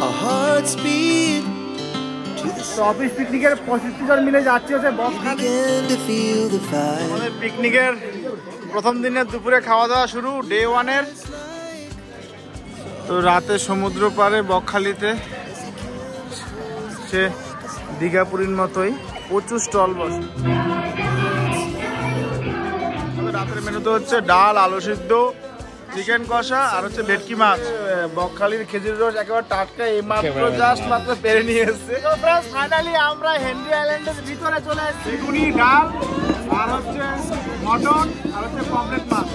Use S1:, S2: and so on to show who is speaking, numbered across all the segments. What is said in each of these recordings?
S1: our hearts beat to the sound.
S2: Office পিকনিকের 25 জন মিলে যাচ্ছি হচ্ছে বকখালি।
S3: আমাদের পিকনিকের প্রথম দিনের দুপুরে খাওয়া দাওয়া শুরু, ডে 1 এর। তো রাতে সমুদ্র পাড়ে বকখালিতে সে দীঘাপুরীর মতোই প্রচুর স্টল বসে। রাতের মেনুতে হচ্ছে ডাল, আলু সিদ্ধ, চিকেন কষা আর হচ্ছে ভেটকি মাছ। বকখালির খেজুর রস একেবারে টাটকা, এই মাত্র পেরে নিয়ে এসেছে। তো ফ্রেন্ডস, ফাইনালি আমরা হেনরি আইল্যান্ডের ভিতরে চলে এসেছি। বেগুনি, ডাল আর হচ্ছে মটন আর হচ্ছে পমফ্রেট মাছ।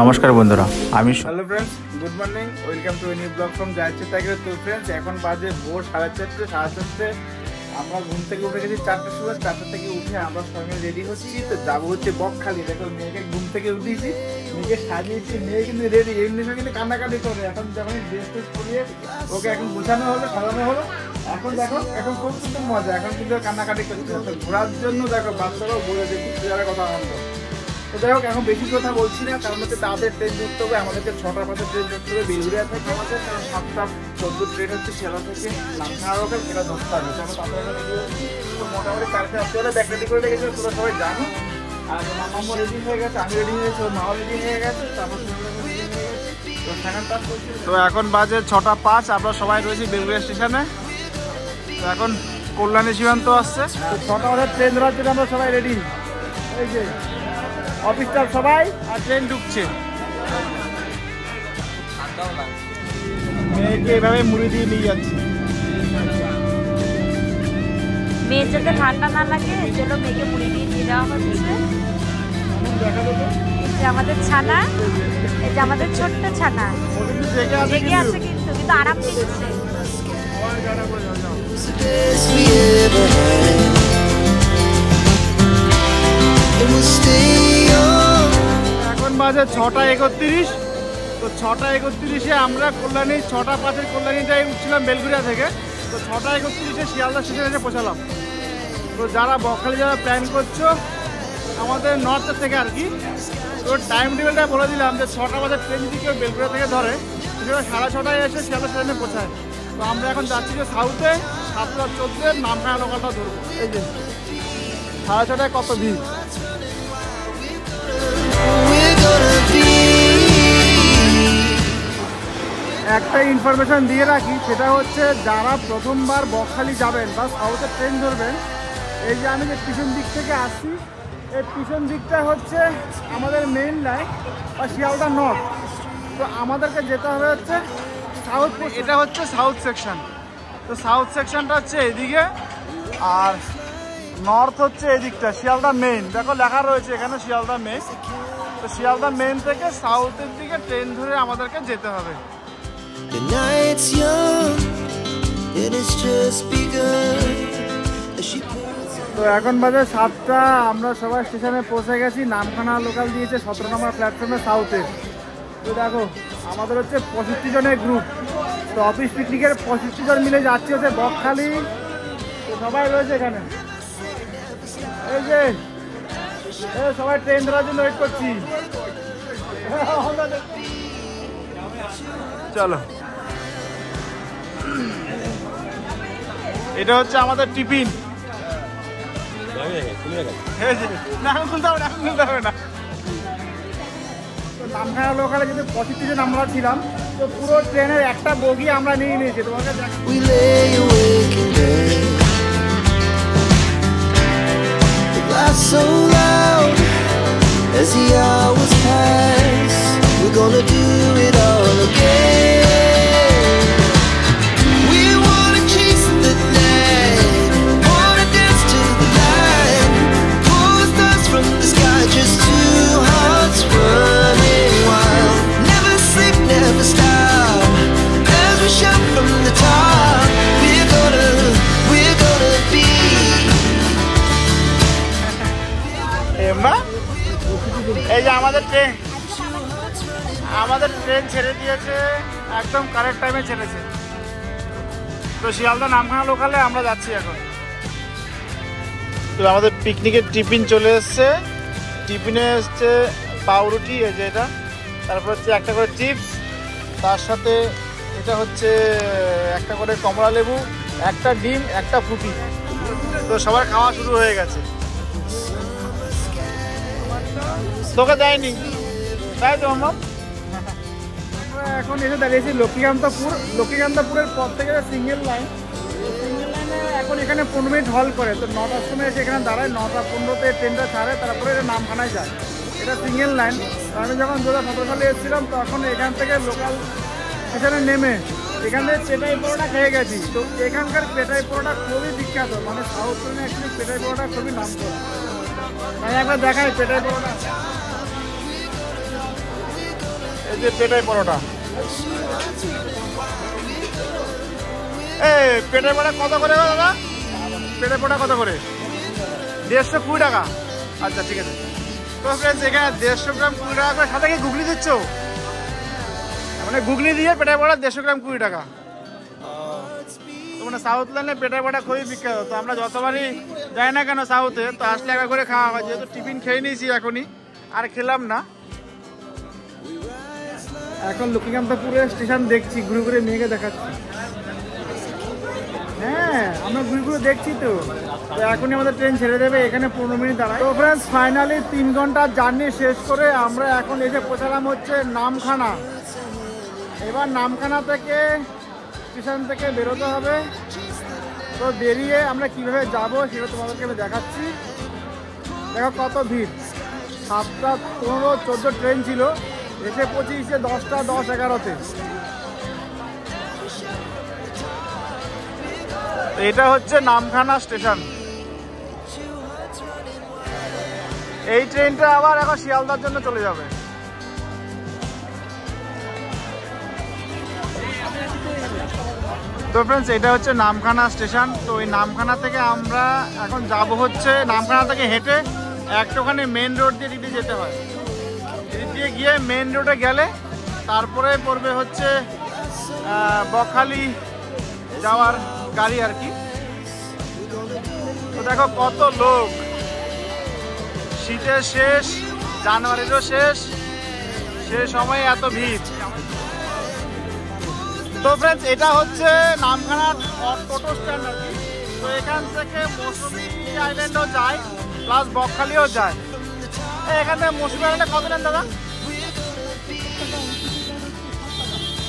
S3: নমস্কার বন্ধুরা, আমি hello friends, good morning, welcome to new blog from জায়চে টাইগার। তো ফ্রেন্ডস, এখন বাজে ভোর 4:30। আমরা ঘুম থেকে উঠে গেছি 4টার সময়। 4টা থেকে উঠে আমরা সঙ্গে রেডি হচ্ছি, তো যাবো হচ্ছে বকখালি। দেখো, মেয়েকে ঘুম থেকে উঠিয়েছি, মেয়েকে সাজিয়েছি, মেয়ে কিন্তু রেডি। এমনি সময় কিন্তু কান্নাকাটি করে। এখন যখন ড্রেস টেস করিয়ে ওকে এখন গোছানো হলো, সাজানো হলো, এখন দেখো এখন খুব কিন্তু মজা। এখন কিন্তু কান্নাকাটি করছে। ঘোরার জন্য দেখো বাচ্চারাও বলে যে ঘুরতে কথা আনন্দ। তো যাই হোক, এখন বেশি কথা বলছি না, কারণ হচ্ছে তাদের ট্রেন ধরতে হবে। আমাদেরকে 6টার মধ্যে ট্রেন ধরতে হবে বেলঘরিয়া থেকে। আমাদের 7:14 ট্রেন হচ্ছে শিয়ালদা থেকে নামখানা লোকাল, সেটা ধরতে হবে। তো মোটামুটি কালকে আসতে হলে ব্যাগ রেডি করে রেখেছিল, তোরা সবাই জানো। আর মাম্মা রেডি হয়ে গেছে, আমি রেডি হয়ে গেছি, ওর মাও রেডি হয়ে গেছে। তারপর তো এখন বাজে 6:05, আমরা সবাই রয়েছি বেলঘরিয়া স্টেশনে। তো এখন কল্যাণী সীমান্ত আসছে। 6টা মধ্যে ট্রেন ধরার জন্য আমরা সবাই রেডি। এই যে অফিস স্টাফ সবাই, আর ট্রেন ঢুকছে। মেয়েকে এভাবে মুড়ি দিয়ে নিয়ে যাচ্ছি।
S4: মেয়ের যাতে ঠান্ডা না লাগে এই জন্য মেয়েকে মুড়ি দিয়ে নিয়ে যাওয়া হচ্ছে। এই যে আমাদের ছানা, এই যে আমাদের ছোট্ট ছানা জেগে আছে কিন্তু আরাম দিচ্ছে।
S3: এখন বাজে 6:31। তো 6:31-এ আমরা কল্যাণী 6:05-এর কল্যাণীটাই উঠছিলাম বেলঘরিয়া থেকে। তো 6:31-এ শিয়ালদা স্টেশনে এসে পৌঁছালাম। তো যারা বকখালি যারা প্ল্যান করছো আমাদের নর্থের থেকে আর কি, তো টাইম টেবিলটা বলে দিলাম যে 6টা বাজে ট্রেন যদি কেউ বেলঘরিয়া থেকে ধরে সেটা 6:30টায় এসে শিয়ালদা স্টেশনে পৌঁছায়। তো আমরা এখন যাচ্ছি যে সাউথে 7:14 নামখানা লোকালটা ধরবো। এই যে 6:30টায় কত ভিড়। একটা ইনফরমেশন দিয়ে রাখি, সেটা হচ্ছে যারা প্রথমবার বকখালি যাবেন বা সাউথে ট্রেন ধরবেন, এই যে আমি যে পিছন দিক থেকে আসছি, এই পিছন দিকটা হচ্ছে আমাদের মেইন লাইন বা শিয়ালদা নর্থ। তো আমাদেরকে যেতে হবে হচ্ছে সাউথ, এটা হচ্ছে সাউথ সেকশন। তো সাউথ সেকশনটা হচ্ছে এদিকে, আর নর্থ হচ্ছে এদিকটা শিয়ালদা মেইন। দেখো লেখা রয়েছে এখানে শিয়ালদা মেইন। তো শিয়ালদা মেইন থেকে সাউথের দিকে ট্রেন ধরে আমাদেরকে যেতে হবে।
S1: The night's young and it's just begun.
S3: তো এখন বাজে 7টা, আমরা সবাই স্টেশনে পৌঁছে গেছি। নামখানা লোকাল দিয়েছে 17 নম্বর প্ল্যাটফর্মে সাউথে। তো দেখো আমাদের হচ্ছে 25 জনের গ্রুপ। তো অফিস পিকনিকের 25 জন মিলে যাচ্ছি হচ্ছে বকখালি। তো সবাই রয়েছে এখানে, এই যে সবাই ট্রেন ধরার জন্য ওয়েট করছি। চলো, এটা হচ্ছে আমাদের টিফিন। নামখানা লোকালে যদি 25 জন আমরা ছিলাম, তো পুরো ট্রেনের একটা বগি আমরা নিয়ে নিয়েছি। তোমাকে
S1: so loud as the hours pass, we're gonna do it all again. We wanna chase the night, wanna dance to the light, pull stars from the sky, just two hearts running wild. Never sleep, never stop, as we shout from the top. We're gonna be.
S3: এই যে আমাদের train ছেড়ে দিয়েছে, একদম correct টাইমে ছেড়েছে। তো শিয়ালদা নামখানা লোকালে আমরা যাচ্ছি এখন। তো আমাদের পিকনিকের টিফিন চলে এসছে। টিফিনে এসছে পাউরুটি, এই যে এটা, তারপর হচ্ছে একটা করে চিপস, তার সাথে এটা হচ্ছে একটা করে কমলা লেবু, একটা ডিম, একটা ফুটি। তো সবার খাওয়া শুরু হয়ে গেছে। তোকে দেয়নি তাই তো আমার।
S2: এখন এসে দাঁড়িয়েছি লক্ষ্মীকান্তপুর। লক্ষ্মীকান্তপুরের পর থেকে সিঙ্গেল লাইনে এখন এখানে 15 মিনিট হল করে। তো 9টার সময় এসে এখানে দাঁড়ায়, 9টা 15-তে ট্রেনটা ছাড়ে, তারপরে এটা নামখানায় যায়। এটা সিঙ্গেল লাইন। আমি যখন 2017 সালে এসেছিলাম তখন এখান থেকে লোকাল স্টেশনে নেমে এখান থেকে পেটাই পরোটা খেয়ে গেছি। তো এখানকার পেটাই পরোটা খুবই বিখ্যাত, মানে সাউথ ট্রেনে অ্যাকচুয়ালি পেটাই পরোটা খুবই নাম করে। আমি একবার দেখাই পেটাই পরোটা।
S3: এই যে পেটাই পরোটা। এই পেটাই পরোটা কত করে দাদা? পেটাই পরোটা কত করে? 150 টাকা। আচ্ছা ঠিক আছে। তো ফ্রেন্ডস এখানে 150 গ্রাম 20 টাকা করে, সাথে কি ঘুগনি দিচ্ছ? মানে ঘুগনি দিয়ে পেটাই পরোটা 150 গ্রাম 20 টাকা। তো মানে সাউথ লাইনে পেটাই পরোটা খুবই বিখ্যাত। তো আমরা যতবারই যাই না কেন সাউথে, তো আসলে একবার করে খাওয়া হয়। যেহেতু টিফিন খেয়ে নিয়েছি এখনই, আর খেলাম না।
S2: এখন লক্ষ্মীকান্তপুরের স্টেশন দেখছি, ঘুরে ঘুরে মেয়েকে দেখাচ্ছি। হ্যাঁ আমরা ঘুরে ঘুরে দেখছি। তো এখনই আমাদের ট্রেন ছেড়ে দেবে, এখানে 15 মিনিট দাঁড়ায়। তো ফ্রেন্ডস ফাইনালি 3 ঘন্টার জার্নি শেষ করে আমরা এখন এসে পৌঁছালাম হচ্ছে নামখানা। এবার নামখানা থেকে স্টেশন থেকে বেরোতে হবে। তো বেরিয়ে আমরা কিভাবে যাব সেটা তোমাদেরকে আমি দেখাচ্ছি। দেখো কত ভিড়। 7টা 15 14 ট্রেন ছিল, এসে পৌঁছেছে 10টা 10 11-তে।
S3: এটা হচ্ছে নামখানা স্টেশন। এই ট্রেনটা আবার এখন শিয়ালদার জন্য চলে যাবে। তো ফ্রেন্ডস এটা হচ্ছে নামখানা স্টেশন। তো এই নামখানা থেকে আমরা এখন যাব হচ্ছে, নামখানা থেকে হেঁটে একটুখানি মেন রোড দিয়ে দিতে যেতে হয়। এদিক দিয়ে গিয়ে মেন রোডে গেলে তারপরে পড়বে হচ্ছে বকখালি যাওয়ার গাড়ি আর কি। তো দেখো কত লোক, শীতের শেষ, জানুয়ারিরও শেষ, সে সময় এত ভিড়। তো ফ্রেন্ডস এটা হচ্ছে নামখানার টোটো স্ট্যান্ড আর কি। তো এখান থেকে মৌসুমী আইল্যান্ডও যায়, প্লাস বকখালিও যায়। এখান থেকে মৌসুমী আইল্যান্ডে কত নেন দাদা?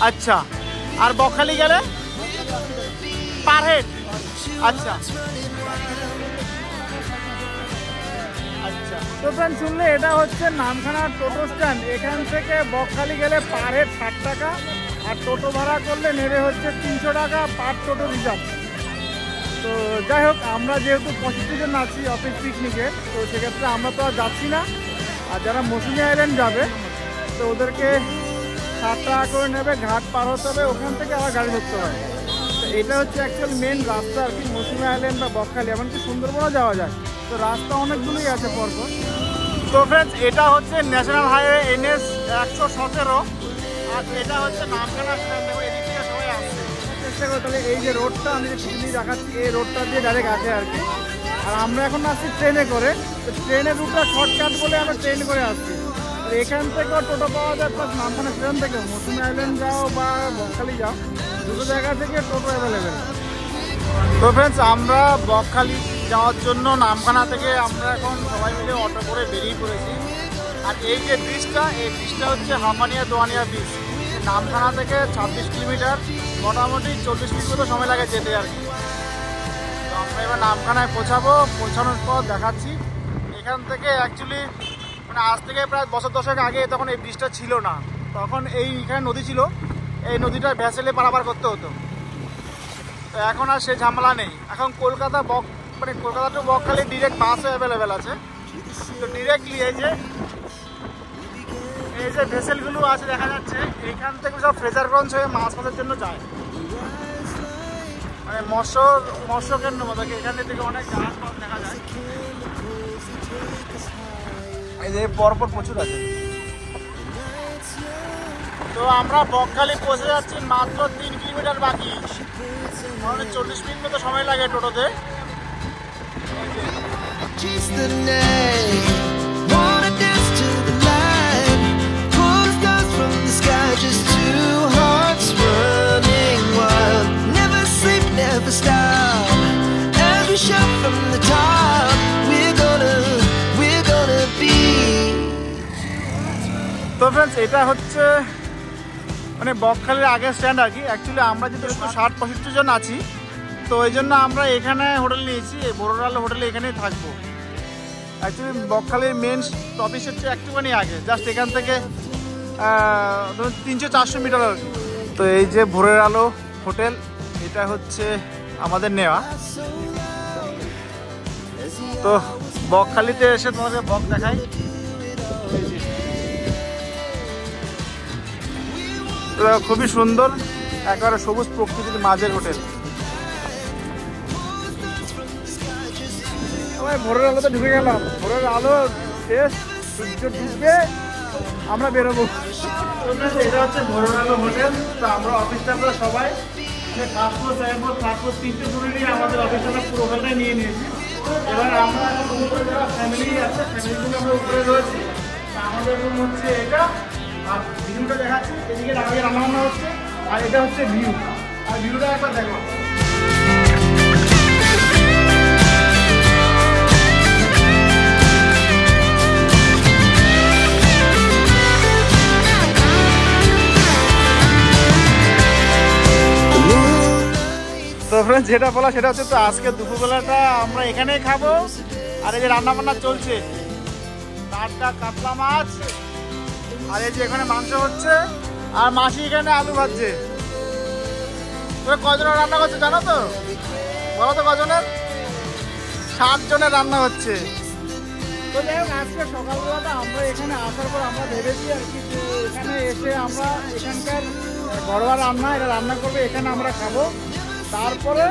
S3: আচ্ছা, আর বকখালি গেলে পার হেড? আচ্ছা আচ্ছা।
S2: তো ফ্রেন্ড শুনলে এটা হচ্ছে নামখানার টোটো স্ট্যান্ড। এখান থেকে বকখালি গেলে পার হেড 60 টাকা, আর টোটো ভাড়া করলে নেবে হচ্ছে 300 টাকা পার টোটো রিজার্ভ। তো যাই হোক, আমরা যেহেতু 25 জন আছি অফিস পিকনিকে, তো সেক্ষেত্রে আমরা তো আর যাচ্ছি না। আর যারা মৌসুমী আইল্যান্ড যাবে তো ওদেরকে 60 টাকা করে নেবে, ঘাট পার হতে হবে, ওখান থেকে আবার গাড়ি ধরতে হয়। তো এটা হচ্ছে অ্যাকচুয়াল মেন রাস্তা আর কি, মৌসুমী আইল্যান্ড বা বকখালি, এমনকি সুন্দরবনও যাওয়া যায়। তো রাস্তা অনেকগুলোই আছে পরপর।
S3: তো ফ্রেন্ডস এটা হচ্ছে ন্যাশনাল হাইওয়ে NS 117, আর এটা হচ্ছে নামখানা স্ট্যান্ড। এদিক থেকে সবাই আসছে।
S2: চেষ্টা করে তাহলে এই যে রোডটা আমি যে পিছনে দেখাচ্ছি, এই রোডটা দিয়ে ডাইরেক্ট আসে আর কি। আর আমরা এখন আসছি ট্রেনে করে। তো ট্রেনের রুটটা শর্টকাট বলে আমরা ট্রেন করে আসছি। আর এখান থেকেও টোটো পাওয়া যায়, প্লাস নামখানা স্টেশন থেকে মৌসুমী আইল্যান্ড যাও বা বকখালি যাও, দুটো জায়গা থেকে টোটো অ্যাভেলেবেল।
S3: তো ফ্রেন্ডস আমরা বকখালি যাওয়ার জন্য নামখানা থেকে আমরা এখন সবাই মিলে অটো করে বেরিয়ে পড়েছি। আর এই যে ব্রিজটা, এই ব্রিজটা হচ্ছে হাঁপানিয়া দোয়ানিয়া ব্রিজ। নামখানা থেকে 26 কিলোমিটার, মোটামুটি 40 মিনিট মতো সময় লাগে যেতে আর কি। তো আমরা এবার নামখানায় পৌঁছাবো। পৌঁছানোর পর দেখাচ্ছি। এখান থেকে অ্যাকচুয়ালি মানে আজ থেকে প্রায় বছর 10 আগে তখন এই ব্রিজটা ছিল না। তখন এইখানে নদী ছিল, এই নদীটা ভ্যাসেলে পারাপার করতে হতো। তো এখন আর সেই ঝামেলা নেই। এখন কলকাতা মানে কলকাতা টু বকখালি ডিরেক্ট বাসও অ্যাভেলেবেল আছে। তো ডিরেক্টলি এই যে ভেসেলগুলো আছে দেখা যাচ্ছে, এইখান থেকে সব ফ্রেজারগঞ্জ হয়ে মাছ মাছের জন্য যায়। মানে মৎস্য কেন্দ্র মতো এখান থেকে অনেক জাহাজ দেখা যায়। এই যে পরপর প্রচুর আছে। তো আমরা বকখালি পৌঁছে যাচ্ছি মাত্র 3 কিলোমিটার
S2: কিলোমিটার বাকি, মানে 40 মিনিট মতো সময় লাগে টোটোতে।
S1: Chase the night, wanna dance to the light, pull stars from the sky, just two hearts running wild, never sleep, never stop, as we shout from the top, we're gonna be.
S2: তো friends, এটা হচ্ছে মানে বকখালির আগের stand আর কি। Actually আমরা যেহেতু 60-65 জন আছি, তো ওই জন্য আমরা এখানে হোটেল নিয়েছি, এই বোরোরাল হোটেলে এখানেই থাকবো। অ্যাকচুয়ালি বকখালির মেন স্টপেজ হচ্ছে একটুখানি আগে, জাস্ট এখান থেকে 300-400 মিটার আর কি। তো এই যে ভোরের আলো হোটেল, এটা হচ্ছে আমাদের নেওয়া। তো বকখালিতে এসে তোমাদের বক দেখাই। খুবই সুন্দর, একেবারে সবুজ প্রকৃতির মাঝের হোটেল। ভোরের আলোতে ঢুকে গেলাম, ভোরের আলো শেষ, সূর্য ডুববে, আমরা বেরোবো। এটা হচ্ছে ভোরের আলো হোটেল। তো আমরা অফিস স্টাফরা সবাই first floor, second floor, third floor 3টে ফ্লোরে নিয়ে আমাদের অফিস স্টাফরা পুরো হোটেলটাই নিয়ে নিয়েছি। এবার আমরা উপরে যারা ফ্যামিলি আছে, ফ্যামিলিগুলো আমরা উপরে রয়েছি। আমাদের রুম হচ্ছে এটা, আর ভিউটা দেখাচ্ছি, এদিকে রান্নাবান্না হচ্ছে, আর এটা হচ্ছে ভিউ। আর ভিউটা একবার দেখো। তো ফ্রেন্ডস, যেটা বলা সেটা হচ্ছে, তো আজকে দুপুরবেলাটা আমরা এখানেই খাবো। আর এই যে রান্নাবান্না চলছে, টাটকা কাতলা মাছ, আর এই যে এখানে মাংস হচ্ছে, আর মাসি এখানে আলু ভাজছে। তোরা কজনের রান্না করছে জানো তো? বলো তো কজনের? 7 জনের রান্না হচ্ছে। তো যাই হোক, আজকে সকালবেলাটা আমরা এখানে আসার পর আমরা ভেবেছি আর কি, যে এখানে এসে আমরা এখানকার ঘরোয়া রান্না, এটা রান্না করবে, এখানে আমরা খাবো। তারপরে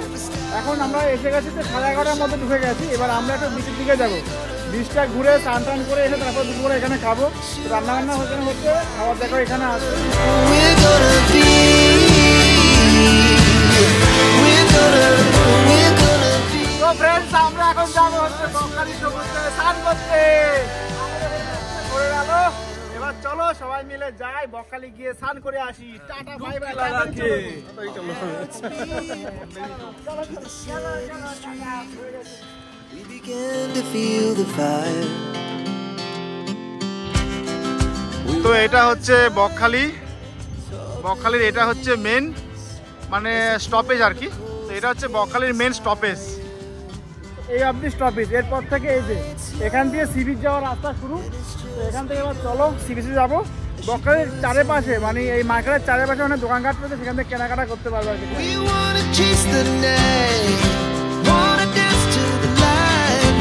S2: এখন আমরা এসে গেছি, তো 11:30টার মধ্যে ঢুকে গেছি। এবার আমরা একটু বিচের দিকে যাবো, বিচটা ঘুরে স্নান টান করে এসে তারপর দুপুরে এখানে খাবো। রান্নাবান্না হচ্ছে, খাবার দেখো এখানে আছে। তো ফ্রেন্ডস, আমরা এখন যাবো হচ্ছে বকখালি সমুদ্রে স্নান করতে। এবার চলো সবাই মিলে যাই, বকখালি গিয়ে স্নান করে আসি। Tata bye bye.
S1: We began to feel the fire.
S2: তো এটা হচ্ছে বকখালি, বকখালির এটা হচ্ছে মেন মানে স্টপেজ আর কি। তো এটা হচ্ছে বকখালির মেন স্টপেজ, এই অবধি স্টপেজ। এরপর থেকে এই যে এখান দিয়ে সি বিচ যাওয়ার রাস্তা শুরু। তো এখান থেকে এবার চলো সি বিচে যাবো। বকখালির চারিপাশে মানে এই মার্কেটের চারিপাশে অনেক দোকানঘাট রয়েছে, সেখান থেকে কেনাকাটা করতে পারবে আর কি।
S1: We wanna chase the night, wanna dance to the light,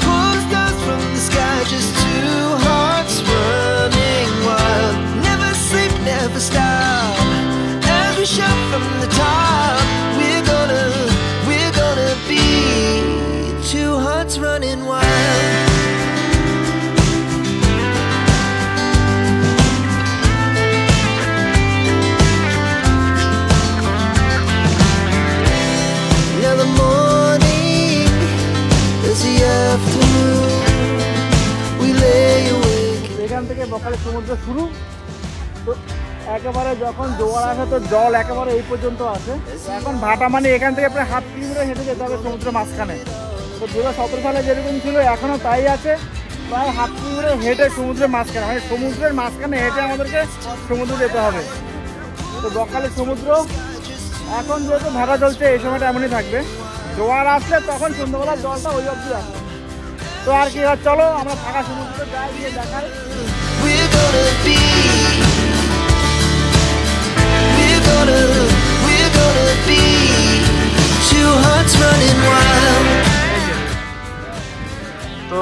S1: pull stars from the sky, just two hearts running wild, never sleep, never stop, as we shout from the top, we're gonna be two hearts running wild.
S2: এখান থেকে বকখালি সমুদ্র শুরু। তো একেবারে যখন জোয়ার আসে, তো জল একেবারে এই পর্যন্ত আসে। এখন ভাটা মানে এখান থেকে প্রায় 1/2 কিলোমিটার হেঁটে যেতে হবে সমুদ্রের মাঝখানে। তো 2017 সালে যেরকম ছিল এখনও তাই আছে, প্রায় 1/2 কিলোমিটার হেঁটে সমুদ্রের মাঝখানে, মানে সমুদ্রের মাঝখানে হেঁটে আমাদেরকে সমুদ্র যেতে হবে। তো বকখালি সমুদ্র এখন যেহেতু ভাটা চলছে, এই সময়টা এমনই থাকবে। জোয়ার আসলে তখন সন্ধ্যাবেলার জলটা ওই অবধি আসবে। তো আর কি, চলো আমরা ফাঁকা সমুদ্রে যাই, গিয়ে দেখাই। তো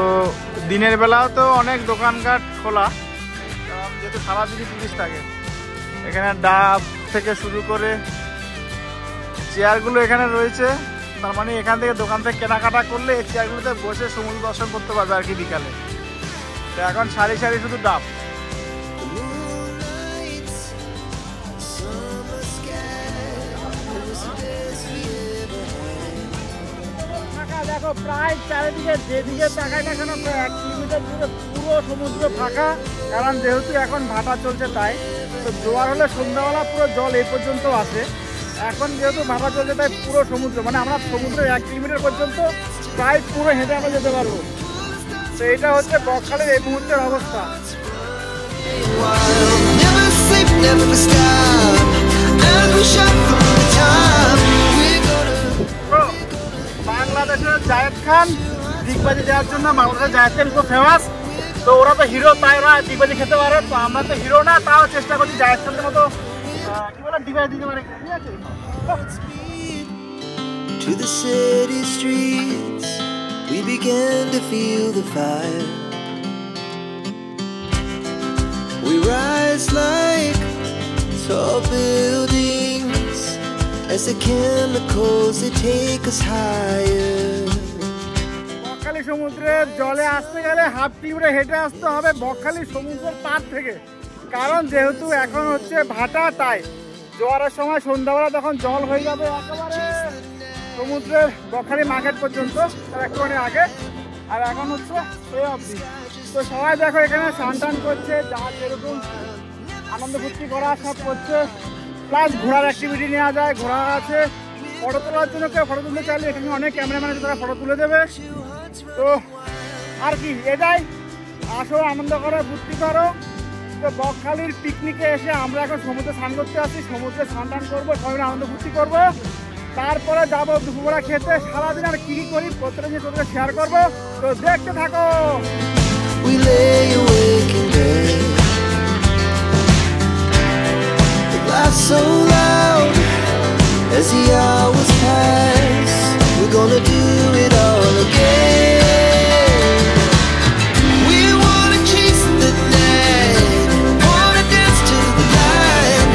S2: দিনের বেলাও তো অনেক দোকানঘাট খোলা, যেহেতু সারাদিনই পুলিশ থাকে। এখানে ডাব থেকে শুরু করে চেয়ারগুলো এখানে রয়েছে, তার মানে এখান থেকে দোকান থেকে কেনাকাটা করলে এই চেয়ারগুলোতে বসে সমুদ্র দর্শন করতে পারবে আর কি বিকালে। তো এখন সারি সারি শুধু ডাব। দেখো প্রায় চারিদিকে যেদিকে তাকাই না কেন প্রায় 1 কিলোমিটার জুড়ে পুরো সমুদ্র ফাঁকা, কারণ যেহেতু এখন ভাটা চলছে তাই। তো জোয়ার হলে সন্ধ্যাবেলা পুরো জল এই পর্যন্ত আসে, এখন যেহেতু ভাটা চলছে তাই পুরো সমুদ্র মানে আমরা সমুদ্রের 1 কিলোমিটার পর্যন্ত প্রায় পুরো হেঁটে আমরা যেতে পারবো। তো এটা হচ্ছে বকখালির এই মুহূর্তের অবস্থা।
S1: Never sleep, never stop. As we shot from the top, we're gonna.
S2: বাংলাদেশের জায়েদ খান দিগবাজি দেওয়ার জন্য বাংলাদেশের জায়েদ খান খুব ফেমাস। তো ওরা তো হিরো, তাই ওরা দিগবাজি খেতে পারে। তো আমরা তো হিরো না, তাও চেষ্টা করছি জায়েদ খানের মতো কি বলে দিগবাজি দিতে পারে। ঠিক আছে,
S1: To the city streets, we began to feel the fire. We rise like tall buildings as the chemicals they take us higher.
S2: Bakkhali সমুদ্রের জলে আসতে গেলে 1/2 কিলোমিটার হেঁটে আসতে হবে বকখালি সমুদ্রের পার থেকে, কারণ যেহেতু এখন হচ্ছে ভাটা তাই জোয়ারের সময় সন্ধ্যাবেলা তখন জল হয়ে যাবে একেবারে সমুদ্রের বকখালি মার্কেট পর্যন্ত, তার একটুখানি আগে। আর এখন হচ্ছে এই অবধি। তো সবাই দেখো এখানে স্নান টান করছে, যা যেরকম আনন্দ ফুর্তি করা সব করছে, প্লাস ঘোড়ার অ্যাক্টিভিটি নেওয়া যায়, ঘোড়া আছে। ফটো তোলার জন্য কেউ ফটো তুলতে চাইলে এখানে অনেক ক্যামেরাম্যান আছে, তারা ফটো তুলে দেবে। তো আর কি, এটাই আসো, আনন্দ করো, ফুর্তি করো। তো বকখালির পিকনিকে এসে আমরা এখন সমুদ্রে স্নান করতে আসি, সমুদ্রে স্নান টান করবো, সবাই আনন্দ ফুর্তি করবো, তারপরে যাবো দুপুরবেলা খেতে। সারাদিন আর কি করি প্রত্যেকটা জিনিস তোদের শেয়ার করবো, তো দেখতে থাকো।
S1: We lay awake in bed. The laughs so loud as the hours pass. We're gonna do it all again. We wanna chase the night, wanna dance to the light,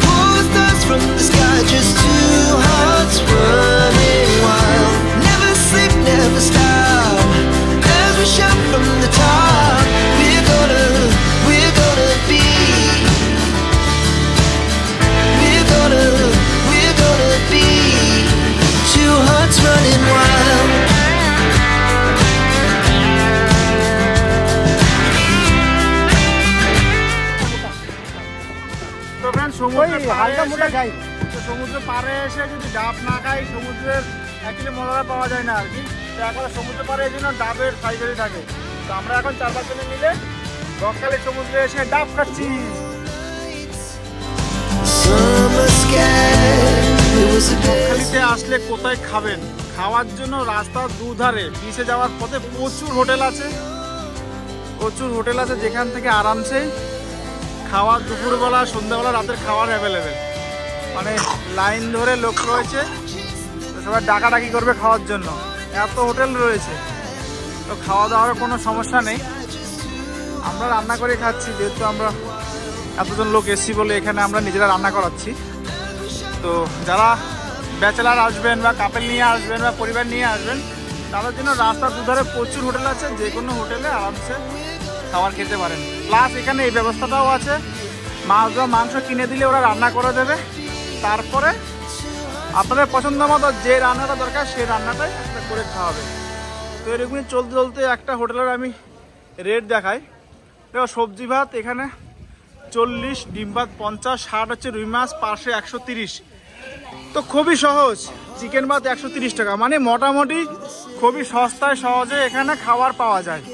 S1: pull the stars from the sky, just two hearts running wild. Never sleep, never stop, as we shout from the top. We're gonna be. We're gonna be two hearts running wild.
S2: তো friend সমুদ্র পাড়ে এসে যদি ডাব না খাই সমুদ্রের actually মজাটা পাওয়া যায় না আর কি। তো এখন সমুদ্র পাড়ে এই জন্য ডাবের ফাইবারই থাকে। তো আমরা এখন 4-5 জনে মিলে বকখালি সমুদ্রে এসে ডাব খাচ্ছি।
S1: Summer sky, it was a
S2: বকখালিতে আসলে কোথায় খাবেন? খাওয়ার জন্য রাস্তার দুধারে বিচে যাওয়ার পথে প্রচুর হোটেল আছে, যেখান থেকে আরামসে খাওয়ার দুপুরবেলা, সন্ধ্যাবেলা, রাতের খাবার অ্যাভেলেবেল। মানে লাইন ধরে লোক রয়েছে, তো সবাই ডাকাডাকি করবে খাওয়ার জন্য, এত হোটেল রয়েছে। তো খাওয়া দাওয়ার কোনো সমস্যা নেই, আমরা রান্না করে খাচ্ছি, যেহেতু আমরা এতজন লোক এসছি বলে এখানে আমরা নিজেরা রান্না করাচ্ছি। তো যারা ব্যাচেলার আসবেন বা কাপেল নিয়ে আসবেন বা পরিবার নিয়ে আসবেন, তাদের জন্য রাস্তার দুধারে প্রচুর হোটেল আছে, যে কোনো হোটেলে আরামসে খাবার খেতে পারেন। প্লাস এখানে এই ব্যবস্থাটাও আছে, মাছ বা মাংস কিনে দিলে ওরা রান্না করে দেবে, তারপরে আপনাদের পছন্দ মতো যে রান্নাটা দরকার সেই রান্নাটাই করে খাওয়াবে। তো এরকমই চলতে চলতে একটা হোটেলের আমি রেট দেখাই। দেখো সবজি ভাত এখানে 40, ডিম ভাত 50, 60 হচ্ছে রুই মাছ, পাশে 130। তো খুবই সহজ, চিকেন ভাত 130 টাকা, মানে মোটামুটি খুবই সস্তায় সহজে এখানে খাবার পাওয়া যায়।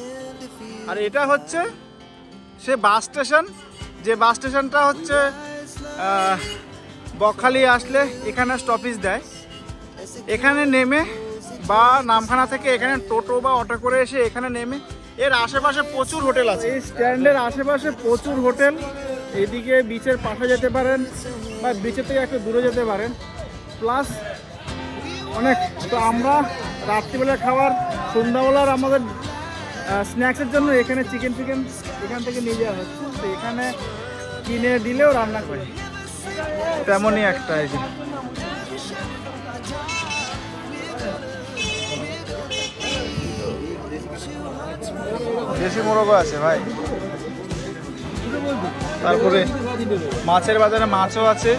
S2: আর এটা হচ্ছে সে বাস স্টেশন, যে বাস স্টেশনটা হচ্ছে বকখালি আসলে এখানে স্টপেজ দেয়, এখানে নেমে বা নামখানা থেকে এখানে টোটো বা অটো করে এসে এখানে নেমে এর আশেপাশে প্রচুর হোটেল আছে। এই স্ট্যান্ডের আশেপাশে প্রচুর হোটেল, এদিকে বিচের পাশে যেতে পারেন বা বিচের থেকে একটু দূরে যেতে পারেন, প্লাস অনেক। তো আমরা রাত্রিবেলা খাবার, সন্ধ্যাবেলার আমাদের স্ন্যাক্সের জন্য এখানে চিকেন এখান থেকে নিয়ে যাওয়া হচ্ছে। তো এখানে কিনে দিলেও রান্না করে, তেমনই একটা এই যে দেশি মোরগও আছে ভাই। তারপরে মাছের বাজারে মাছও আছে,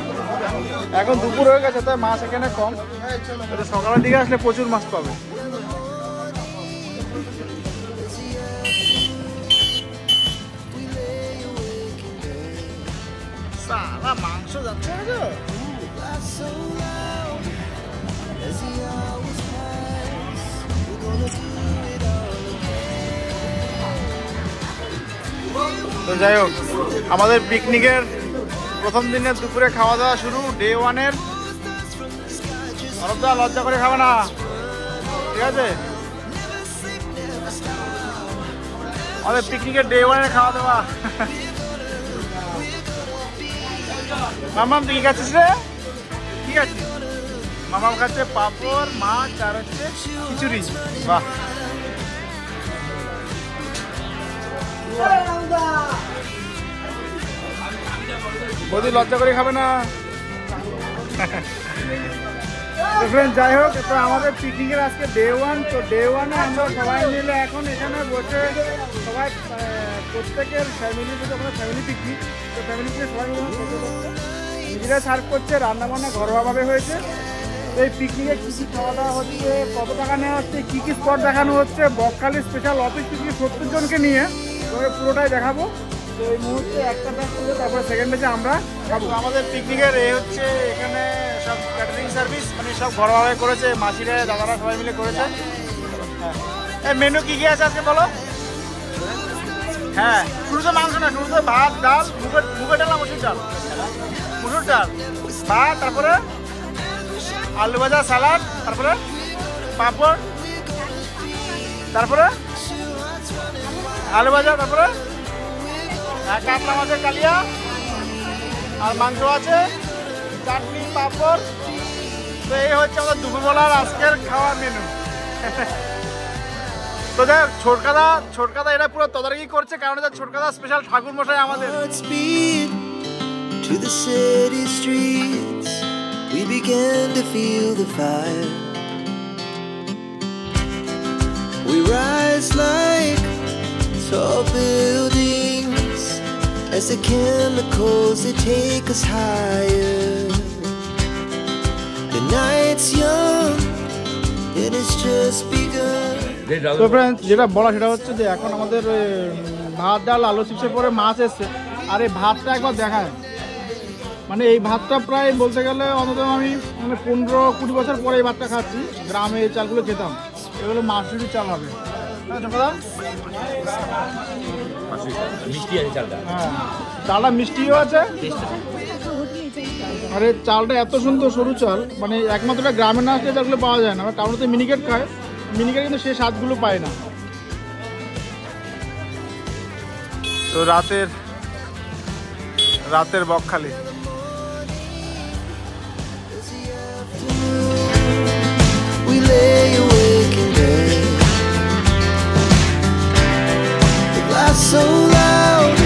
S2: এখন দুপুর হয়ে গেছে তাই মাছ এখানে কম, সকালের দিকে আসলে প্রচুর মাছ পাবে।
S3: সালা মাংস যাচ্ছে না তো।
S1: So loud as the hours pass, we're gonna do it all again.
S3: তো যাই হোক, আমাদের পিকনিকের প্রথম দিনের দুপুরে খাওয়া দাওয়া শুরু, ডে 1-এর। অরবদা লজ্জা করে খাবে না, ঠিক আছে? আমাদের পিকনিকের ডে 1-এর খাওয়া দাওয়া। মামাম তুই কি খাচ্ছিস রে? কি খাচ্ছিস? মামাম খাচ্ছে পাঁপড়, মাছ আর হচ্ছে খিচুড়ি। বাহ, বৌদি লজ্জা করে খাবে না। তো ফ্রেন্ড, যাই হোক, তো আমাদের পিকনিকের আজকে ডে 1। তো ডে 1-এ আমরা সবাই মিলে এখন এখানে বসে সবাই প্রত্যেকের ফ্যামিলি থেকে, আমাদের ফ্যামিলি পিকনিক। তো ফ্যামিলি থেকে সবাই মিলে নিজেরা সার্ভ করছে, রান্নাবান্না ঘরোয়াভাবে হয়েছে। তো এই পিকনিকে কী কী খাওয়া দাওয়া হচ্ছে, কত টাকা নেওয়া হচ্ছে, কী কী স্পট দেখানো হচ্ছে, বকখালি স্পেশাল অফিস পিকনিক 70 জনকে নিয়ে পুরোটাই দেখাবো। তো এই মুহূর্তে একটা ব্যাচ করবে, তারপরে সেকেন্ড ব্যাচে আমরা খাবো। আমাদের পিকনিকের এই হচ্ছে এখানে সব ক্যাটারিং সার্ভিস, মানে সব ঘরোয়াভাবে করেছে, মাসিরা দাদারা সবাই মিলে করেছে। হ্যাঁ, এই মেনু কী কী আছে আজকে বলো? হ্যাঁ, শুরুতে মাংস না, শুরুতে ভাত, ডাল, মুগের ডাল না মসুর ডাল? মসুর ডাল, ভাত, তারপরে আলু ভাজা, সালাড, তারপরে পাঁপড়, তারপরে আলু ভাজা, তারপরে কাতলা মাছের কালিয়া, আর মাংস আছে, চাটনি, পাঁপড়। তো এই হচ্ছে আমাদের দুপুরবেলার আজকের খাওয়ার মেনু। তো দেখ, ছোটকাদা এটা পুরো তদারকি করছে, কারণ এটা ছোটকাদা স্পেশাল ঠাকুর মশাই আমাদের।
S1: Speed to the city streets, we began to feel the fire. We rise like tall buildings as the chemicals they take us higher. The night's young and it's just begun.
S3: তো friends, যেটা বলা সেটা হচ্ছে যে এখন আমাদের ভাত, ডাল, আলু চিপসের পরে মাছ এসছে। আর এই ভাতটা একবার দেখায়, মানে এই ভাতটা প্রায় বলতে গেলে অন্তত আমি মানে 15-20 বছর পরে এই ভাতটা খাচ্ছি। গ্রামে এই চালগুলো খেতাম, এগুলো মাসুরি চাল হবে। হ্যাঁ, চালটা মিষ্টিও আছে। আরে চালটা এত সুন্দর সরু চাল, মানে একমাত্র গ্রামে না আসলে চালগুলো পাওয়া যায় না। আমরা টাউনেতে মিনিকেট খাই, মিনিকেট কিন্তু সেই স্বাদগুলো পায় না। তো রাতের Bakkhali.
S1: We lay awake in bed, the glass so loud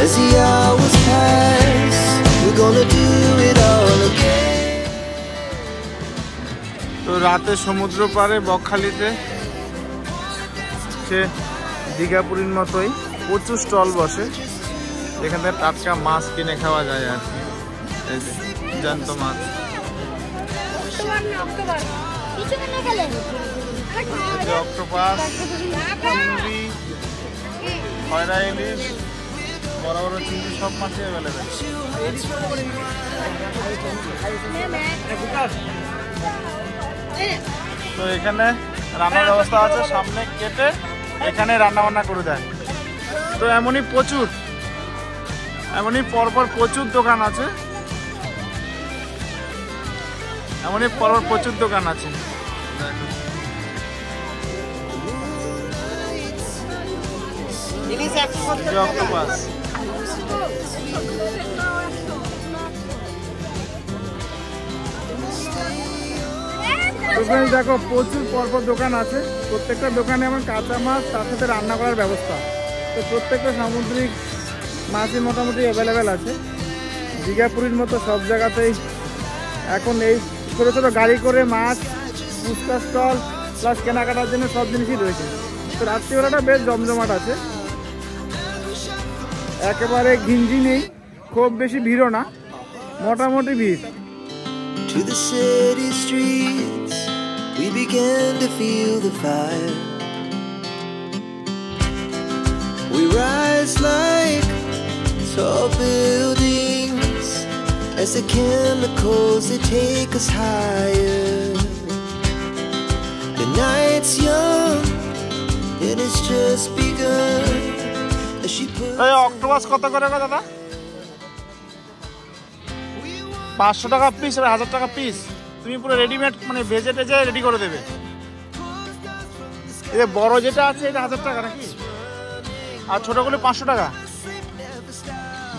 S1: as the hours pass, we're gonna do it all again.
S3: তো রাতে সমুদ্র পাড়ে বকখালিতে সে দীঘাপুরীর মতোই প্রচুর স্টল বসে, এখান থেকে টাটকা মাছ কিনে খাওয়া যায় আর কি। এই যে জ্যান্ত মাছ, অক্টোপাস, চিংড়ি, খয়রা ইলিশ, বড় বড় চিংড়ি, সব মাছই অ্যাভেলেবেল। তো এখানে রান্নার ব্যবস্থা আছে, সামনে কেটে এখানে রান্না বান্না করে দেয়। তো এমনই পরপর প্রচুর দোকান আছে, অক্টোপাস। দেখো, প্রচুর পরপর দোকান আছে, প্রত্যেকটা দোকানে আমার কাঁচা মাছ, তার সাথে রান্না করার ব্যবস্থা। তো প্রত্যেকটা সামুদ্রিক মাছই মোটামুটি অ্যাভেলেবেল আছে। দীঘাপুরীর মতো সব জায়গাতেই এখন এই ছোটো ছোটো গাড়ি করে মাছ, ফুচকা স্টল প্লাস কেনাকাটার জন্য সব জিনিসই রয়েছে। তো রাত্রিবেলাটা বেশ জমজমাট আছে, একেবারে ঘিঞ্জি নেই, খুব বেশি ভিড়ও না, মোটামুটি ভিড়।
S1: To the city streets, we began to feel the fire. We rise like tall buildings as the chemicals they take us higher. The night's young and it's just begun as she puts
S2: এই octopus কত করে গো দাদা? 500 টাকা piece আর 1000 টাকা piece. তুমি পুরো readymade মানে ভেজে টেজে রেডি করে দেবে। এই যে বড় যেটা আছে এটা 1000 টাকা নাকি? আর ছোটগুলো 500 টাকা।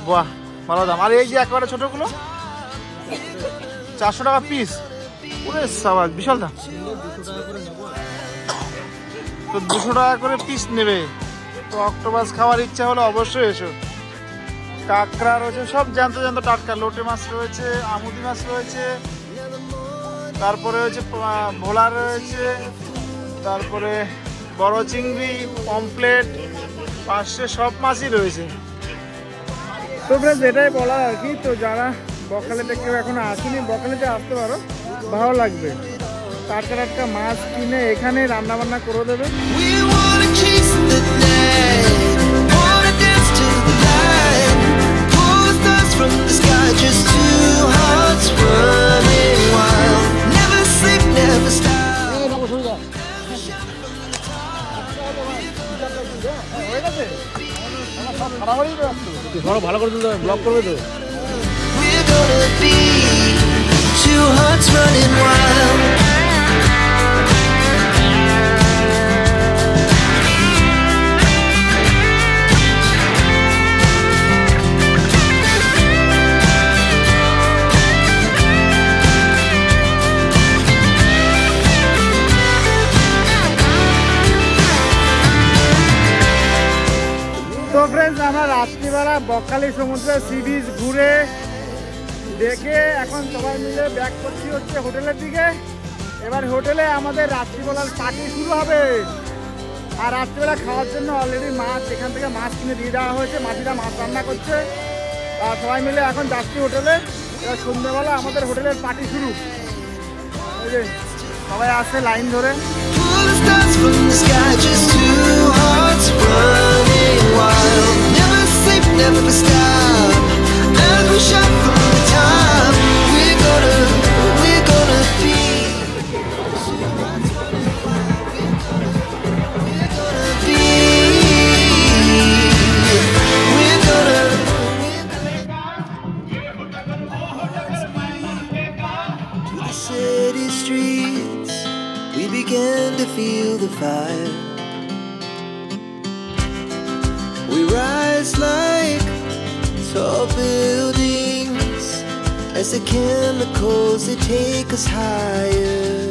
S2: বাহ, ভালো দাম। আর এই যে একেবারে ছোটগুলো 400 টাকা পিস। ওরে সাবাস, বিশাল দাম। তো 200 টাকা করে পিস নেবে। তো অক্টোপাস খাওয়ার ইচ্ছা হলে অবশ্যই এসো। কাঁকড়া রয়েছে, সব জ্যান্ত জ্যান্ত টাটকা। লোটে মাছ রয়েছে, আমুদি মাছ রয়েছে, তারপরে হচ্ছে ভোলা রয়েছে, তারপরে বড় চিংড়ি, পমপ্লেট, পাশে সব মাছই রয়েছে। তো ফ্রেন্ডস এটাই বলা আর কি। তো যারা বকখালিতে কেউ এখনো আসেনি, বকখালিতে আসতে পারো, ভালো লাগবে। টাটকা টাটকা মাছ কিনে এখানে রান্না বান্না করে দেবে।
S1: We wanna chase the night, wanna dance to the light, pull stars from the sky, just two hearts running wild, never sleep, never stop.
S2: ভালো করে ব্লগ করবে তো।
S1: We're gonna be two hearts running wild.
S2: তো friends আমরা রাত্রিবেলা বকখালি সমুদ্রের sea beach ঘুরে দেখে এখন সবাই মিলে ব্যাক করছি হচ্ছে হোটেলের দিকে। এবার হোটেলে আমাদের রাত্রিবেলার পার্টি শুরু হবে। আর রাত্রিবেলা খাওয়ার জন্য অলরেডি মাছ এখান থেকে মাছ কিনে দিয়ে দেওয়া হয়েছে, মাছিরা মাছ রান্না করছে। আর সবাই মিলে এখন যাচ্ছি হোটেলে। এবার সন্ধ্যেবেলা আমাদের হোটেলের পার্টি শুরু। এই যে সবাই আসছে লাইন ধরে।
S1: Pull the stars from the sky, just two hearts running wild. Never sleep, never stop. As we shout from the top, we're gonna be. We're gonna to the city streets. We began to feel the fire. We rise like tall buildings as the chemicals they take us higher.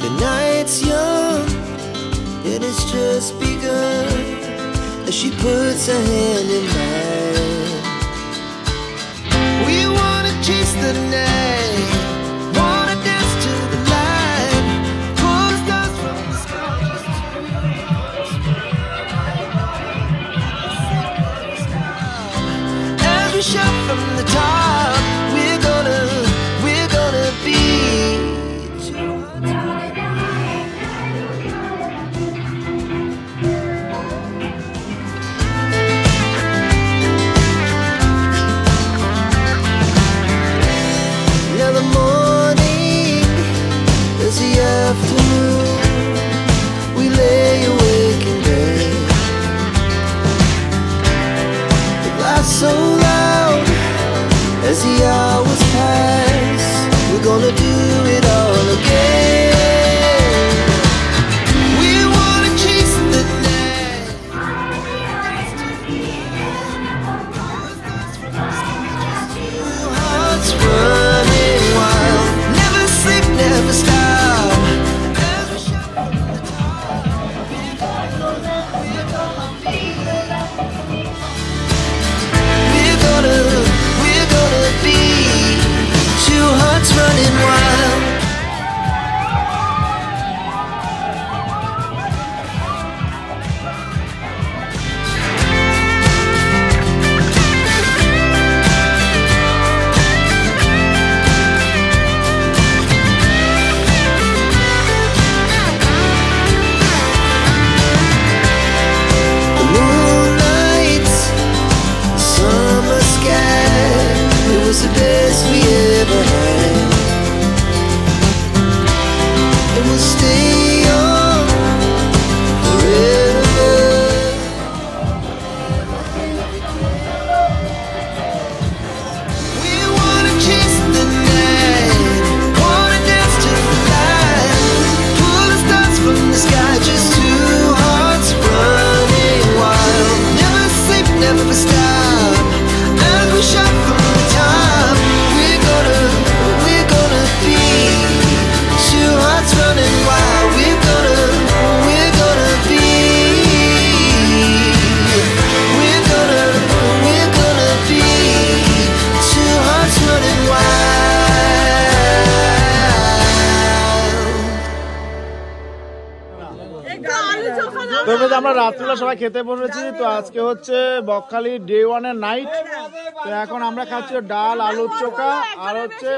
S1: The night's young and it's just begun as she puts her hand in mine. We wanna chase the night, wanna dance to the light, pull stars from the sky. As we shout from the top, we're gonna be.
S2: তো আমরা রাত্রিবেলা সবাই খেতে বসেছি। তো আজকে হচ্ছে Bakkhali day 1 এর নাইট। তো এখন আমরা খাচ্ছি ডাল, আলুর চোখা আর হচ্ছে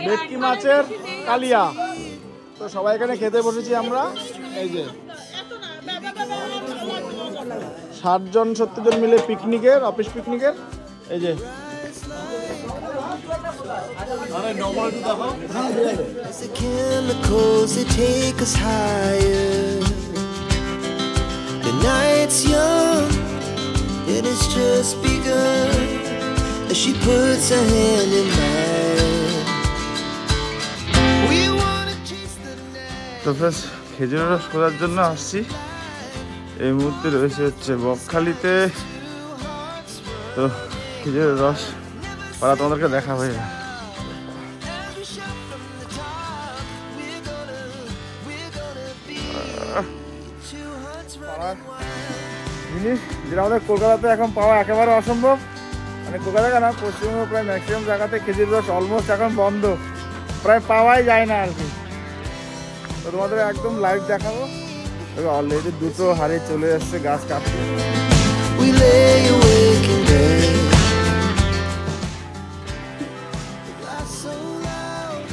S2: ভেটকি মাছের কালিয়া। তো সবাই এখানে খেতে বসেছি আমরা। এই যে 60 জন 70 জন মিলে পিকনিকের, অফিস পিকনিকের। এই যে
S1: As the chemicals they take us higher. The night's young and it's just begun. As she puts her hand in mine, we wanna chase the night.
S3: তো ফ্রেন্ডস খেজুরের রস খোঁজার জন্য আসছি। এই মুহূর্তে রয়েছে হচ্ছে বকখালিতে। তো খেজুরের রস পাড়া তোমাদেরকে দেখা হয়ে যায়।
S2: জিনিস যেটা আমাদের কলকাতাতে এখন পাওয়া একেবারে অসম্ভব। মানে কলকাতা কেন, পশ্চিমবঙ্গ প্রায় ম্যাক্সিমাম জায়গাতে খেজুর রস অলমোস্ট এখন বন্ধ, প্রায় পাওয়াই যায় না আর কি। তো তোমাদের একদম লাইভ দেখাবো। অলরেডি দুটো হাড়ি চলে এসছে গাছ কাটতে।
S1: We lay awake in bed. The glass so loud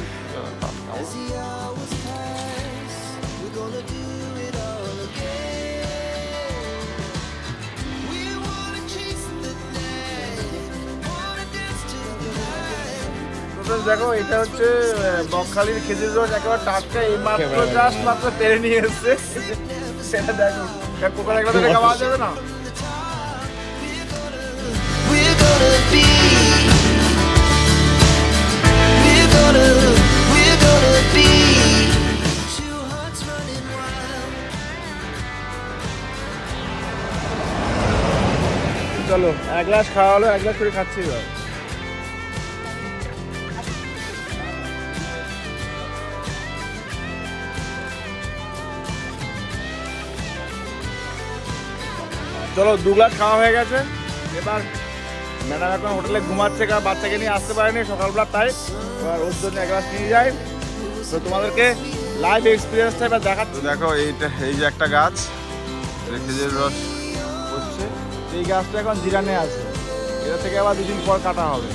S1: as the hours pass. We're gonna do it all again. We wanna chase the night, wanna dance till the light.
S2: দেখো এটা হচ্ছে বকখালির খেজুর রস, একেবারে টাটকা, এই মাত্র জাস্ট মাত্র পেরে নিয়ে এসছে। সেটা দেখো কোকার একবার দেখা পাওয়া যাবে না।
S1: We're gonna be. We're gonna be. Two hearts running wild.
S2: চলো এক গ্লাস খাওয়া হলো, এক গ্লাস করে খাচ্ছি এবার। চলো 2 গ্লাস খাওয়া হয়ে গেছে। এবার ম্যাডাম এখন হোটেলে ঘুমাচ্ছে, কারণ বাচ্চাকে নিয়ে আসতে পারেনি সকালবেলা, তাই এবার ওর জন্য এক গ্লাস নিয়ে যাই। তো তোমাদেরকে লাইভ এক্সপিরিয়েন্সটা এবার দেখাচ্ছি।
S3: দেখো এইটা, এই যে একটা গাছ খেজুরের রস হচ্ছে।
S2: এই গাছটা এখন জিরানে আছে, এটা থেকে আবার 2 দিন পর কাটা হবে।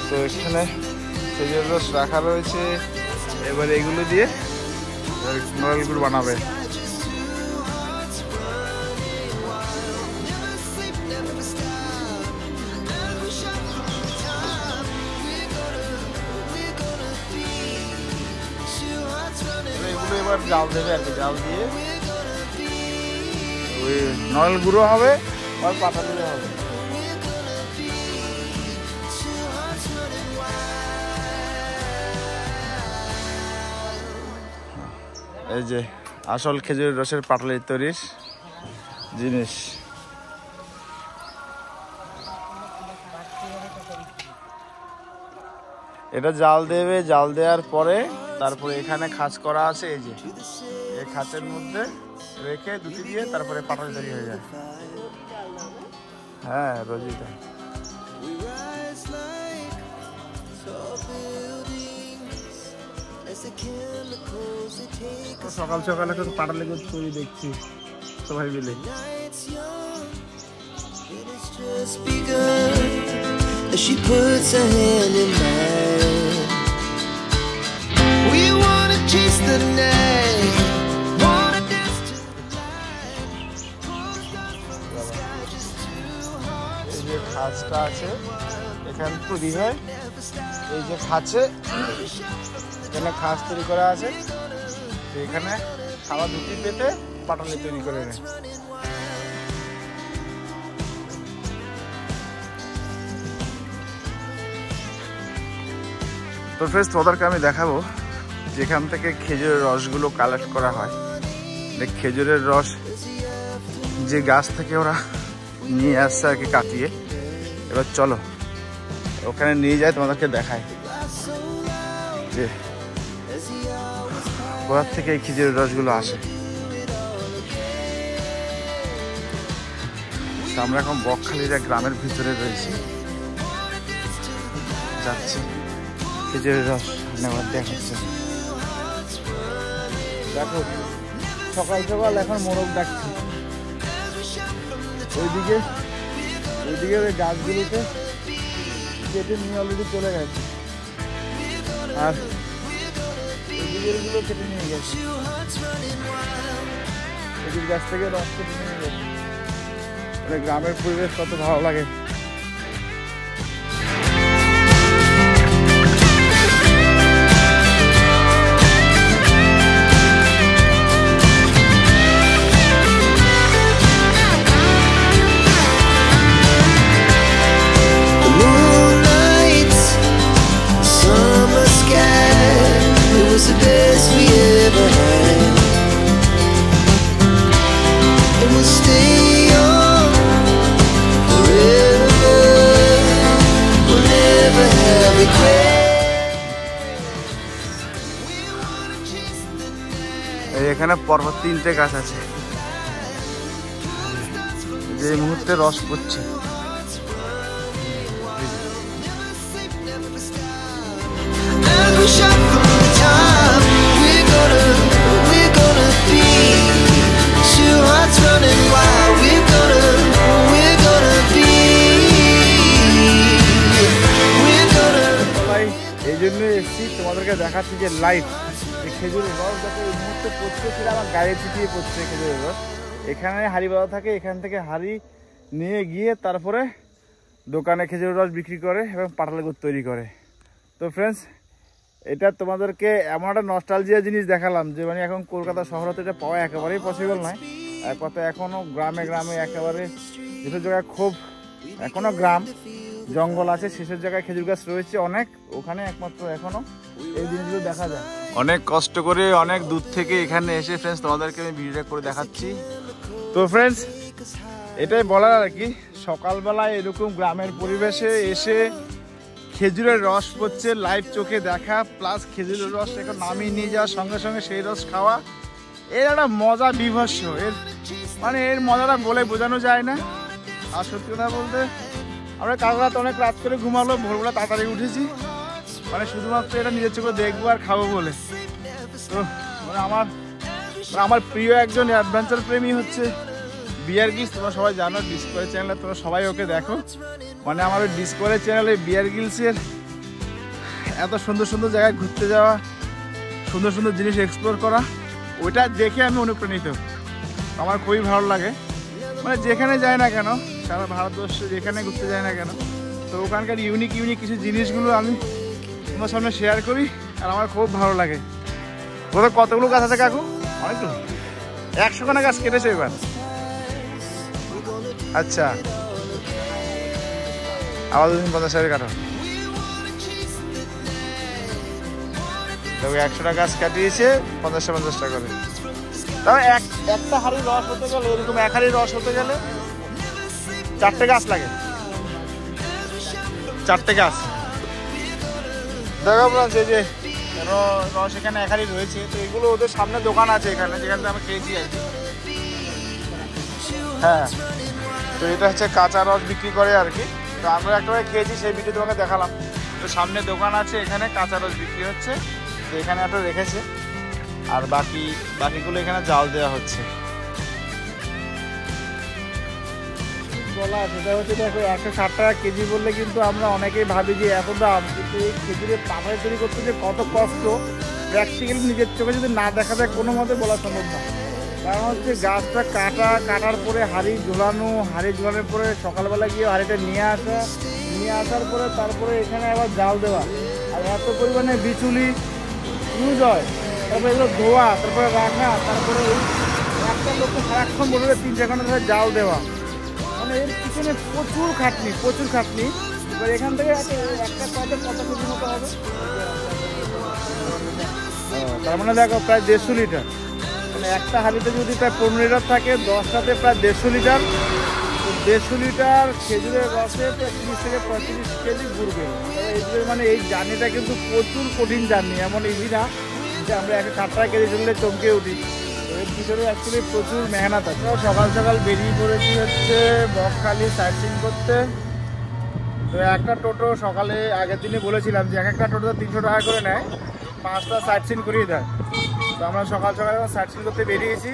S3: তো এখানে খেজুরের রস রাখা রয়েছে। এবার এগুলো দিয়ে নড়াল গুড় বানাবে।
S2: এগুলো এবার জাল দেবে আর কি, জাল দিয়ে
S3: ওই নড়াল গুঁড়ো হবে
S2: আর পাতা দিলে হবে।
S3: এই যে আসল খেজুরের রসের পাটালি তৈরির জিনিস। এটা জাল দেবে, জাল দেওয়ার পরে তারপরে এখানে খাঁচ করা আছে। এই যে এই খাঁচের মধ্যে রেখে দুটি দিয়ে তারপরে পাটালি তৈরি হয়ে যায়। হ্যাঁ রোজই তাই।
S1: We rise like tall buildings as the chemicals they take us.
S2: সকাল সকাল একটা পাটালি গুড় তৈরি দেখছি সবাই মিলে।
S1: Night's young and it's just begun. As she puts her hand in mine, we wanna chase the night, wanna dance till the light. Pull stars from the sky, just two hearts.
S3: এই যে খাঁচটা আছে এখানে তৈরি হয়। এই যে খাঁচে এখানে খাঁচ তৈরি করা আছে, এখানে খাওয়া দুটি পেতে পাটালি তৈরি করে নেয়। তো ফ্রেন্ডস তোমাদেরকে আমি দেখাবো যেখান থেকে খেজুরের রসগুলো কালেক্ট করা হয়। খেজুরের রস যে গাছ থেকে ওরা নিয়ে আসছে আর কি কাটিয়ে। এবার চলো ওখানে নিয়ে যাই, তোমাদেরকে দেখাই যে কোথা থেকে এই খেজুরের রসগুলো আসে। আমরা এখন বকখালির এক গ্রামের ভিতরে রয়েছি, যাচ্ছি খেজুরের রস নেওয়ার দেখাচ্ছে। দেখো সকাল সকাল এখন মোরগ ডাকছে। ওইদিকে ওই গাছগুলোতে কেটে নিয়ে অলরেডি চলে গেছে, আর ওইদিকেরগুলো কেটে নিয়ে গেছে। ওইদিক গাছ থেকে রস কেটে নিয়ে গেছে। মানে গ্রামের পরিবেশ কত ভালো লাগে। এখানে পরপর 3টে গাছ আছে, যে মুহূর্তে রস পড়ছে। এই জন্য এসছি তোমাদেরকে দেখাচ্ছি যে লাইভ খেজুরের রস যাতে এই মুহূর্তে পড়ছে, সেটা আমার গায়ে ছিটিয়ে পড়ছে খেজুরের রস। এখানে হাঁড়ি বাঁধা থাকে, এখান থেকে হাঁড়ি নিয়ে গিয়ে তারপরে দোকানে খেজুরের রস বিক্রি করে এবং পাটালি গুড় তৈরি করে। তো ফ্রেন্ডস, এটা তোমাদেরকে এমন একটা নস্টালজিয়া জিনিস দেখালাম যে মানে এখন কলকাতা শহরে তো এটা পাওয়া একেবারেই পসিবল নয়। এক কথা এখনও গ্রামে গ্রামে একেবারে যেসব জায়গায় খুব এখনও গ্রাম জঙ্গল আছে, সেসব জায়গায় খেজুর গাছ রয়েছে অনেক, ওখানে একমাত্র এখনও এই জিনিসগুলো দেখা যায়। অনেক কষ্ট করে অনেক দূর থেকে এখানে এসে ফ্রেন্ডস তোমাদেরকে আমি ভিডিও করে দেখাচ্ছি। তো ফ্রেন্ডস, এটাই বলার আর কি, সকালবেলায় এরকম গ্রামের পরিবেশে এসে খেজুরের রস পড়ছে লাইভ চোখে দেখা, প্লাস খেজুরের রস এখন নামিয়ে নিয়ে যাওয়ার সঙ্গে সঙ্গে সেই রস খাওয়া, এর একটা মজা বিভৎস। এর মজাটা বলে বোঝানো যায় না। আর সত্যি কথা বলতে আমরা কাল রাত অনেক রাত করে ঘুমালো, ভোরবেলা তাড়াতাড়ি উঠেছি, মানে শুধুমাত্র এটা নিজের চোখে দেখবো আর খাবো বলে। তো মানে আমার প্রিয় একজন অ্যাডভেঞ্চার প্রেমী হচ্ছে বিয়ার গিলস। তোমরা সবাই জানো, ডিসকভারি চ্যানেলে তোমরা সবাই ওকে দেখো। মানে আমার ওই ডিসকভারি চ্যানেলে বিয়ার গিলসের এত সুন্দর সুন্দর জায়গায় ঘুরতে যাওয়া, সুন্দর সুন্দর জিনিস এক্সপ্লোর করা, ওইটা দেখে আমি অনুপ্রাণিত। আমার খুবই ভালো লাগে। মানে যেখানে যায় না কেন, সারা ভারতবর্ষে যেখানে ঘুরতে যায় না কেন, তো ওখানকার ইউনিক কিছু জিনিসগুলো আমি তোমার সামনে শেয়ার করি, আর আমার খুব ভালো লাগে। ওদের কতগুলো গাছ আছে কাকু? অনেকগুলো, 100 খানা গাছ কেটেছে এবার। আচ্ছা, আবার 50 টাকা কাটো। তবে 100টা গাছ কাটিয়েছে 50 টাকা করে। তবে একটা হাঁড়ির রস হতে গেলে, এরকম এক হাঁড়ির রস হতে গেলে 4টে গাছ লাগে, 4টে গাছ। দেখো বলছি যে রস এখানে এক হাঁড়ি রয়েছে, তো এগুলো ওদের সামনে দোকান আছে এখানে, যেখান থেকে আমি খেয়েছি আর কি। হ্যাঁ, তো এটা হচ্ছে কাঁচা রস বিক্রি করে আর কি। তো আমরা একটা খেয়েছি, সেই ভিডিও তোমাকে দেখালাম। তো সামনে দোকান আছে, এখানে কাঁচা রস বিক্রি হচ্ছে, তো এখানে একটা রেখেছে, আর বাকিগুলো এখানে জাল দেওয়া হচ্ছে। বলা সেটা হচ্ছে দেখো 160 টাকা কেজি বললে কিন্তু আমরা অনেকেই ভাবি যে এত দাম, কিন্তু এই খেজুরের পাতায় তৈরি করতে যে কত কষ্ট, প্র্যাকটিক্যালি নিজের চোখে যদি না দেখা যায় কোনো মতে বলা সম্ভব না। কারণ হচ্ছে গাছটা কাটার পরে হাঁড়ি ঝোলানোর পরে সকালবেলা গিয়ে হাঁড়িটা নিয়ে আসার পরে তারপরে এখানে আবার জাল দেওয়া, আর এত পরিমাণে বিচুলি ইউজ হয়, তারপরে এগুলো ধোয়া, তারপরে রাখা, তারপরে ওই একটা লোককে সারাক্ষণ বলে 3-4 ঘন্টা ধরে জাল দেওয়া, মানে এর পিছনে প্রচুর খাটনি। এবার এখান থেকে একটা কাজে কত কেজি মতো হবে, তার মানে দেখো প্রায় 150 লিটার। মানে একটা হাঁড়িতে যদি প্রায় 15 লিটার থাকে, 10টাতে প্রায় 150 লিটার। তো 150 লিটার খেজুরের রসে প্রায় 30 থেকে 35 কেজি ঘুরবে। মানে এই জার্নিটা কিন্তু প্রচুর কঠিন জার্নি, এমন ইজি না যে আমরা 160 টাকা কেজি চললে চমকে উঠি। এর ভিতরে অ্যাকচুয়ালি প্রচুর মেহনত আছে। সকাল সকাল বেরিয়ে পড়েছি হচ্ছে বকখালি সাইট সিইং করতে। তো একটা টোটো সকালে আগের দিনে বলেছিলাম যে একটা টোটো 300 টাকা করে নেয়, 5টা সাইট সিইং করিয়ে দেয়। তো তো আমরা সকাল সকাল সাইট সিন করতে বেরিয়েছি।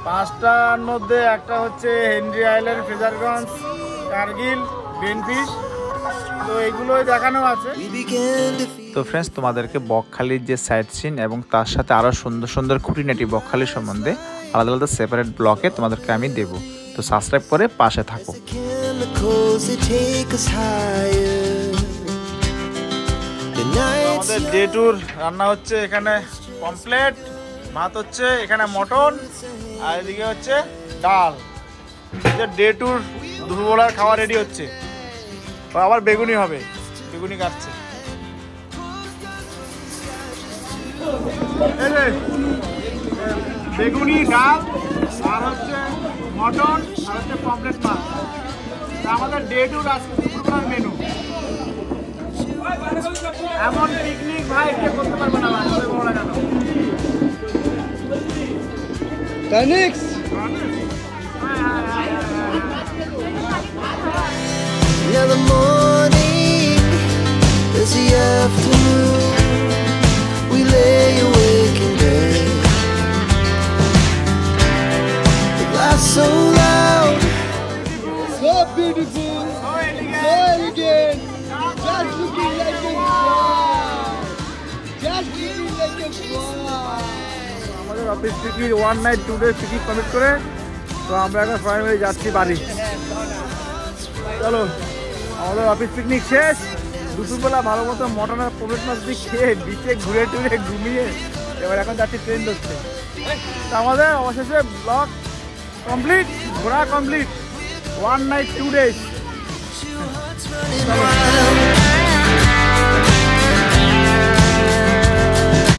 S3: 5টার মধ্যে একটা হচ্ছে হেনরি আইল্যান্ড, ফ্রেজারগঞ্জ, কার্গিল, বেনফিশ, তো এইগুলোই দেখানো আছে।
S1: We began to feel
S5: তো ফ্রেন্ডস, তোমাদেরকে বকখালির যে সাইট সিন এবং তার সাথে আরও সুন্দর সুন্দর খুঁটিনাটি বকখালির সম্বন্ধে আলাদা আলাদা সেপারেট ব্লকে তোমাদেরকে আমি দেবো। তো সাবস্ক্রাইব করে পাশে থাকো।
S1: the chemicals that take us higher. The nights
S3: আমাদের ডে ট্যুর রান্না হচ্ছে এখানে কমপ্লিট। ভাত হচ্ছে, এখানে মটন, আর এদিকে হচ্ছে ডাল। ডে ট্যুর দুপুরবেলার খাওয়া রেডি হচ্ছে। আবার বেগুনি হবে, বেগুনি কাটছে। এই যে, বেগুনি, ডাল, আর হচ্ছে মটন, আর হচ্ছে পমফ্রেট মাছ। তা আমাদের ডে ট্যুর আজকে দুপুরবেলার মেনু। এমন পিকনিক ভাই কে করতে পারবে না ভাই, তবে বড় কেন?
S1: now the morning is the afternoon. We lay awake in bed. The laughs so loud.
S2: So beautiful, so elegant, just looking like a flower, just looking like a flower. আমাদের অফিস থেকে 1 নাইট 2 ডে টিকিট কমপ্লিট করে তো আমরা এখন finally যাচ্ছি বাড়ি। চলো, আমাদের অফিস পিকনিক শেষ। দুপুরবেলা ভালো মতো মটন আর পমফ্রেট মাছ দিয়ে খেয়ে বিচে ঘুরে টুরে ঘুমিয়ে এবার এখন যাচ্ছি ট্রেন ধরতে। তো আমাদের অবশেষে ব্লগ কমপ্লিট, ঘোরা কমপ্লিট, 1 নাইট 2 ডেজ।